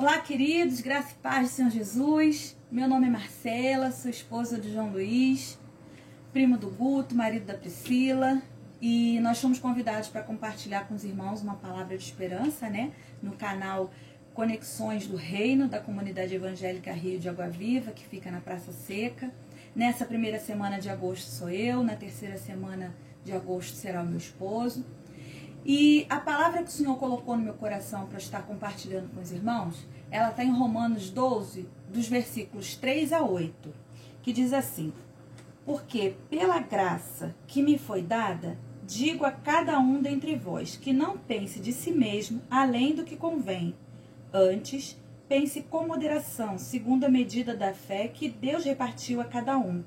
Olá, queridos, graça e paz do Senhor Jesus. Meu nome é Marcela, sou esposa de João Luiz, primo do Guto, marido da Priscila, e nós fomos convidados para compartilhar com os irmãos uma palavra de esperança, né? No canal Conexões do Reino, da Comunidade Evangélica Rio de Água Viva, que fica na Praça Seca. Nessa primeira semana de agosto sou eu, na terceira semana de agosto será o meu esposo. E a palavra que o Senhor colocou no meu coração para estar compartilhando com os irmãos, ela está em Romanos 12, dos versículos 3 a 8, que diz assim: porque pela graça que me foi dada, digo a cada um dentre vós, que não pense de si mesmo além do que convém. Antes, pense com moderação, segundo a medida da fé que Deus repartiu a cada um.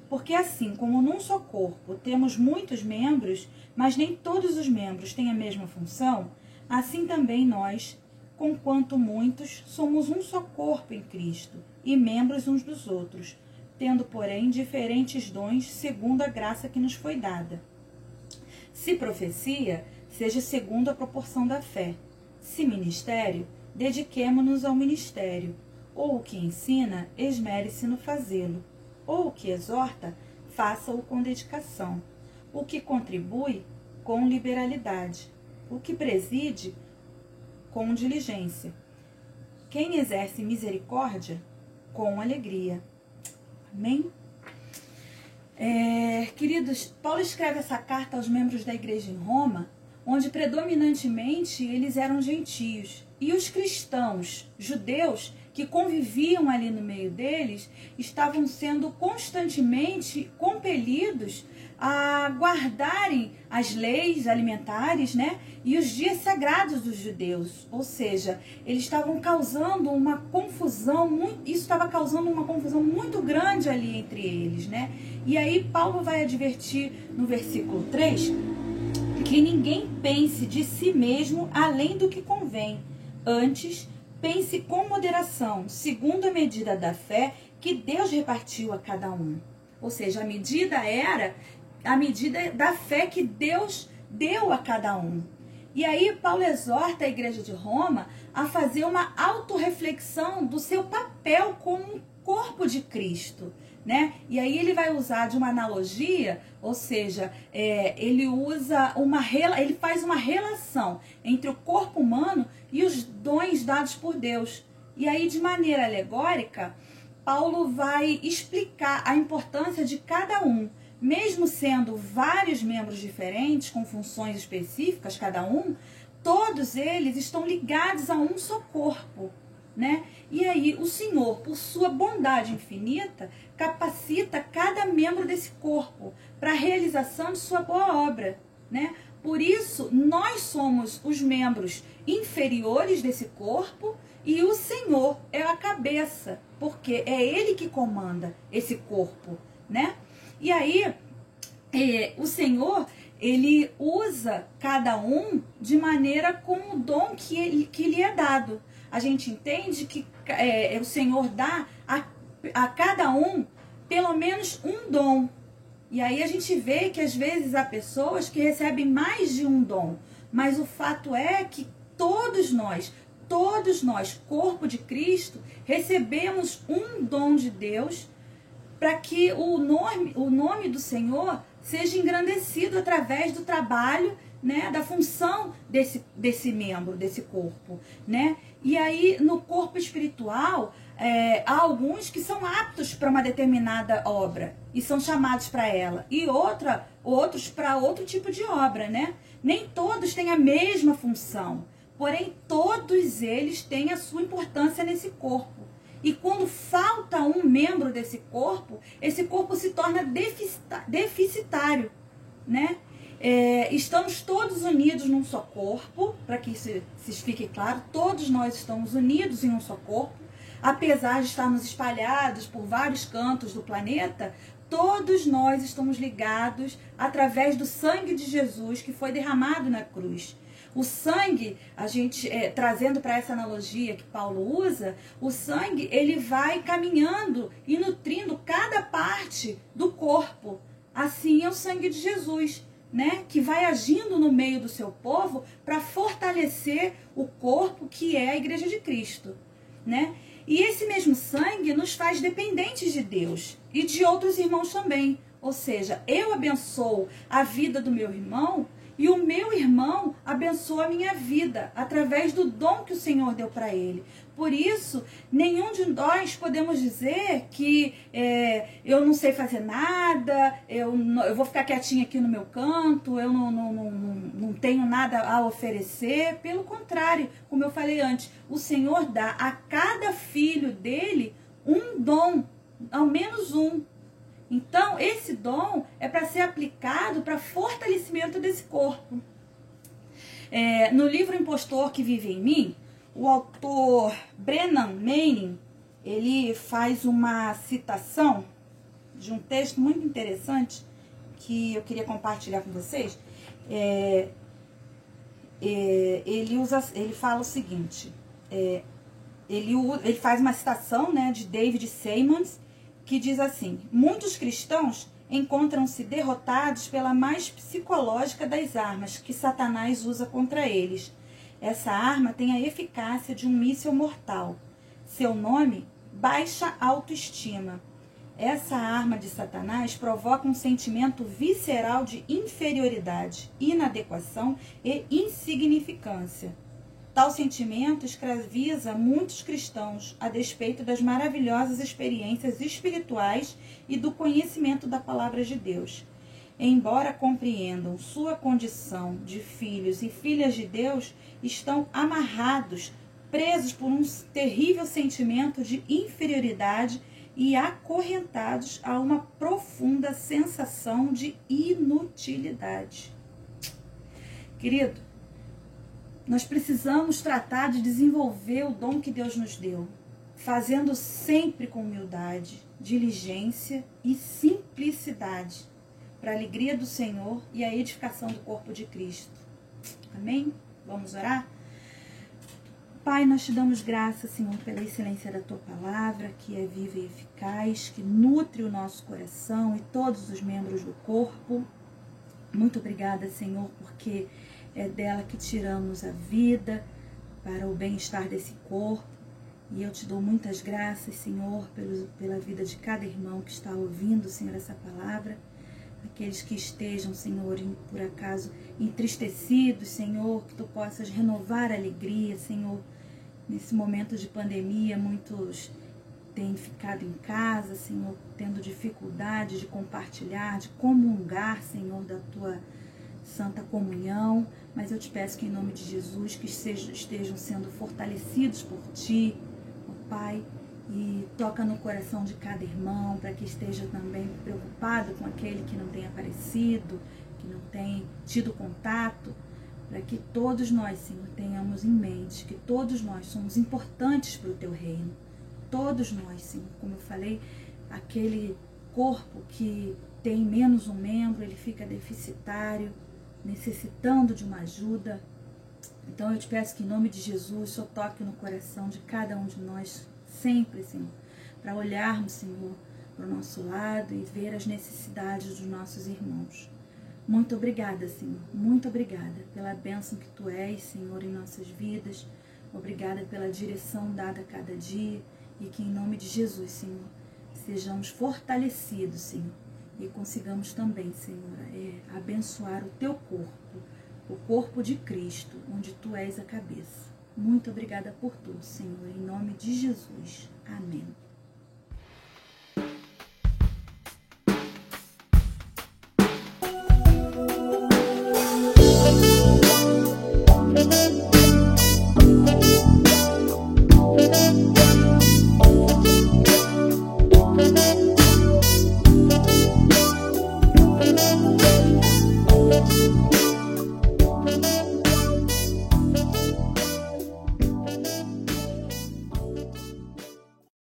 Porque assim como num só corpo temos muitos membros, mas nem todos os membros têm a mesma função, assim também nós, conquanto muitos, somos um só corpo em Cristo, e membros uns dos outros, tendo, porém, diferentes dons segundo a graça que nos foi dada. Se profecia, seja segundo a proporção da fé. Se ministério, dediquemo-nos ao ministério. Ou o que ensina, esmere-se no fazê-lo. Ou o que exorta, faça-o com dedicação. O que contribui, com liberalidade. O que preside, com diligência. Quem exerce misericórdia, com alegria. Amém? Queridos, Paulo escreve essa carta aos membros da igreja em Roma, onde predominantemente eles eram gentios. E os cristãos, judeus, que conviviam ali no meio deles, estavam sendo constantemente compelidos a guardarem as leis alimentares, né? E os dias sagrados dos judeus. Ou seja, eles estavam causando uma confusão, isso estava causando uma confusão muito grande ali entre eles, né? E aí Paulo vai advertir no versículo 3 que ninguém pense de si mesmo além do que convém. Antes, pense com moderação, segundo a medida da fé que Deus repartiu a cada um. Ou seja, a medida era a medida da fé que Deus deu a cada um. E aí Paulo exorta a igreja de Roma a fazer uma autorreflexão do seu papel como um corpo de Cristo, né? E aí ele vai usar de uma analogia, ou seja, ele faz uma relação entre o corpo humano e os dons dados por Deus. E aí, de maneira alegórica, Paulo vai explicar a importância de cada um, mesmo sendo vários membros diferentes, com funções específicas, cada um, todos eles estão ligados a um só corpo, né? E aí o Senhor, por sua bondade infinita, capacita cada membro desse corpo para a realização de sua boa obra, né? Por isso, nós somos os membros inferiores desse corpo e o Senhor é a cabeça, porque é Ele que comanda esse corpo, né? E aí, o Senhor, Ele usa cada um de maneira com o dom que lhe é dado. A gente entende que o Senhor dá a cada um pelo menos um dom. E aí a gente vê que às vezes há pessoas que recebem mais de um dom. Mas o fato é que todos nós, corpo de Cristo, recebemos um dom de Deus para que o nome do Senhor seja engrandecido através do trabalho, né, da função desse membro, desse corpo, né? E aí, no corpo espiritual, há alguns que são aptos para uma determinada obra e são chamados para ela, e outros para outro tipo de obra, né? Nem todos têm a mesma função, porém todos eles têm a sua importância nesse corpo. E quando falta um membro desse corpo, esse corpo se torna deficitário, né? Estamos todos unidos num só corpo, para que isso fique claro, todos nós estamos unidos em um só corpo, apesar de estarmos espalhados por vários cantos do planeta, todos nós estamos ligados através do sangue de Jesus que foi derramado na cruz. O sangue, a gente trazendo para essa analogia que Paulo usa, o sangue ele vai caminhando e nutrindo cada parte do corpo. Assim é o sangue de Jesus, né? Que vai agindo no meio do seu povo para fortalecer o corpo que é a Igreja de Cristo. né? E esse mesmo sangue nos faz dependentes de Deus e de outros irmãos também. Ou seja, eu abençoo a vida do meu irmão e o meu irmão abençoa a minha vida através do dom que o Senhor deu para ele. Por isso, nenhum de nós podemos dizer que eu não sei fazer nada, eu vou ficar quietinha aqui no meu canto, eu não tenho nada a oferecer. Pelo contrário, como eu falei antes, o Senhor dá a cada filho dele um dom, ao menos um. Então, esse dom é para ser aplicado para fortalecimento desse corpo. No livro Impostor que Vive em Mim, o autor Brennan Manning, ele faz uma citação de um texto muito interessante que eu queria compartilhar com vocês. Ele fala o seguinte, ele faz uma citação, né, de David Seamands, que diz assim: muitos cristãos encontram-se derrotados pela mais psicológica das armas que Satanás usa contra eles. Essa arma tem a eficácia de um míssil mortal. Seu nome, baixa autoestima. Essa arma de Satanás provoca um sentimento visceral de inferioridade, inadequação e insignificância. Tal sentimento escraviza muitos cristãos, a despeito das maravilhosas experiências espirituais e do conhecimento da palavra de Deus. Embora compreendam sua condição de filhos e filhas de Deus, estão amarrados, presos por um terrível sentimento de inferioridade e acorrentados a uma profunda sensação de inutilidade. Querido, nós precisamos tratar de desenvolver o dom que Deus nos deu, fazendo sempre com humildade, diligência e simplicidade, para a alegria do Senhor e a edificação do corpo de Cristo. Amém? Vamos orar? Pai, nós te damos graça, Senhor, pela excelência da Tua palavra, que é viva e eficaz, que nutre o nosso coração e todos os membros do corpo. Muito obrigada, Senhor, porque é dela que tiramos a vida para o bem-estar desse corpo. E eu te dou muitas graças, Senhor, pela vida de cada irmão que está ouvindo, Senhor, essa palavra. Aqueles que estejam, Senhor, por acaso entristecidos, Senhor, que Tu possas renovar a alegria, Senhor. Nesse momento de pandemia, muitos têm ficado em casa, Senhor, tendo dificuldade de compartilhar, de comungar, Senhor, da Tua Santa Comunhão, mas eu te peço que em nome de Jesus, que estejam sendo fortalecidos por Ti, ó Pai, e toca no coração de cada irmão, para que esteja também preocupado com aquele que não tem aparecido, que não tem tido contato, para que todos nós, Senhor, tenhamos em mente que todos nós somos importantes para o Teu reino. Todos nós, Senhor, como eu falei, aquele corpo que tem menos um membro, ele fica deficitário, necessitando de uma ajuda. Então eu te peço que em nome de Jesus, só toque no coração de cada um de nós, sempre, Senhor, para olharmos, Senhor, para o nosso lado e ver as necessidades dos nossos irmãos. Muito obrigada, Senhor, muito obrigada pela bênção que Tu és, Senhor, em nossas vidas. Obrigada pela direção dada a cada dia e que em nome de Jesus, Senhor, sejamos fortalecidos, Senhor, e consigamos também, Senhor, abençoar o Teu corpo, o corpo de Cristo, onde Tu és a cabeça. Muito obrigada por tudo, Senhor, em nome de Jesus. Amém.